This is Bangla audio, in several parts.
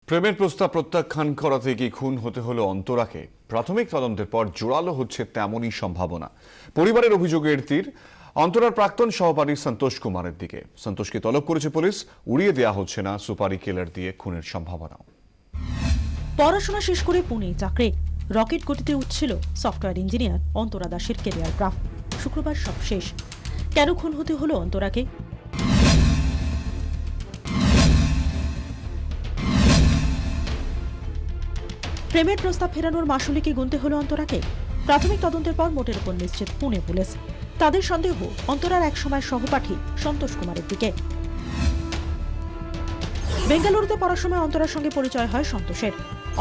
প্রেমের প্রস্তাব প্রত্যাখ্যান করাতে গিয়ে খুন হতে হলো অন্তরাকে। প্রাথমিক তদন্তের পর জোরালো হচ্ছে তেমনই সম্ভাবনা। পরিবারের অভিযোগের তীর অন্তরার প্রাক্তন সহপাঠী সন্তোষ কুমারের দিকে। সন্তোষকে তলব করেছে পুলিশ। উড়িয়ে দেওয়া হচ্ছে না সুপারি কিলার দিয়ে খুনের সম্ভাবনা। পড়াশোনা শেষ করে পুনে চাকরি, রকেট গতিতে উঠছিল সফটওয়্যার ইঞ্জিনিয়ার অন্তরা দাসের ক্যারিয়ার গ্রাফ। শুক্রবার সব শেষ। কেন খুন হতে হলো অন্তরাকে? প্রেমের প্রস্তাব ফেরানোর মাসুলি কি গুনতে হলো অন্তরাকে? প্রাথমিক তদন্তের পর মোটের উপর নিশ্চিত পুনে পুলিশ। তাদের সন্দেহ অন্তরার একসময় সহপাঠী সন্তোষ কুমারের দিকে। বেঙ্গালুরুতে পড়ার সময় অন্তরার সঙ্গে পরিচয় হয় সন্তোষের।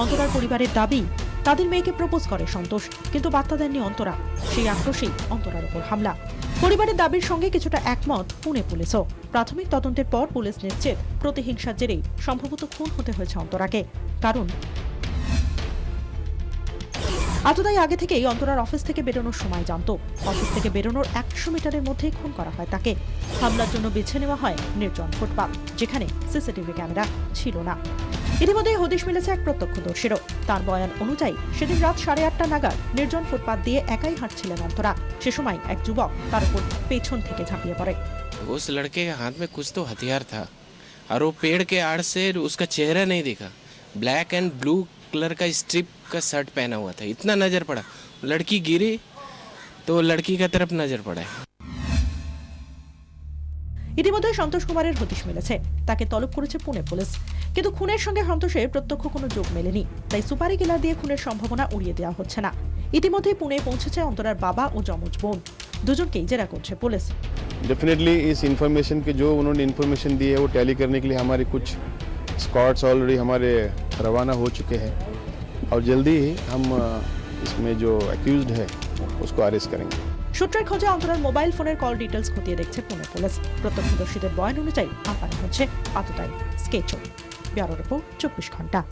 অন্তরার পরিবারের দাবি, তাদের মেয়েকে প্রপোজ করে সন্তোষ, কিন্তু বার্তা দেননি অন্তরা। সেই আক্রোশেই অন্তরার উপর হামলা। পরিবারের দাবির সঙ্গে কিছুটা একমত পুনে পুলিশও। প্রাথমিক তদন্তের পর পুলিশ নিশ্চিত প্রতিহিংসার জেরেই সম্ভবত খুন হতে হয়েছে অন্তরাকে। কারণ এতটাই আগে থেকেই অন্তরার অফিস থেকে বেরোনোর সময় জানতো। অফিস থেকে বেরোনোর 100 মিটারের মধ্যেই খুন করা হয় তাকে। হামলার জন্য বেছে নেওয়া হয় নির্জন ফুটপাত, যেখানে সিসিটিভি ক্যামেরা ছিল না। ইতিমধ্যেই হদিশ মিলেছে এক প্রত্যক্ষদর্শীরও। তার বয়ান অনুযায়ী সেদিন রাত 8:30 নাগাদ নির্জন ফুটপাত দিয়ে একাই হাঁটছিলেন অন্তরা। সে সময় এক যুবক তার উপর পেছন থেকে ঝাঁপিয়ে পড়ে। उस लड़के के हाथ में कुछ तो हथियार था और वो पेड़ के आड़ से उसका चेहरा नहीं दिखा। ब्लैक एंड ब्लू कलर का स्ट्रिप का शर्ट पहना हुआ था। इतना नजर पड़ा, लड़की गिरी तो लड़की का तरफ नजर पड़ा है। ইতিমধ্যে সন্তোষ কুমারের হদিশ মিলেছে। তাকে তলব করেছে পুনে পুলিশ। কিন্তু খুনের সঙ্গে সন্তোষের প্রত্যক্ষ কোনো যোগ মেলেনি। তাই সুপারি কিলার দিয়ে খুনের সম্ভাবনা উড়িয়ে দেওয়া হচ্ছে না। ইতিমধ্যেই পুনে পৌঁছেছে অন্তরার বাবা ও যমজ বোন। দুজনকেই জেরা করছে পুলিশ। डेफिनेटली इस इंफॉर्मेशन के जो उन्होंने इन्फॉर्मेशन दी है वो टैली करने के लिए हमारे कुछ स्क्वाड्स ऑलरेडी हमारे रवाना हो चुके हैं और जल्दी ही हम इसमें जो एक्यूज्ड है उसको अरेस्ट करेंगे। সূত্রের খোঁজে অন্তরার মোবাইল ফোনের কল ডিটেলস খতিয়ে দেখছে পুনে পুলিশ। প্রত্যক্ষদর্শীদের বয়ান অনুযায়ী আপাতত হচ্ছে এতটাই স্কেচও। ব্যুরো রিপোর্ট 24 ঘন্টা।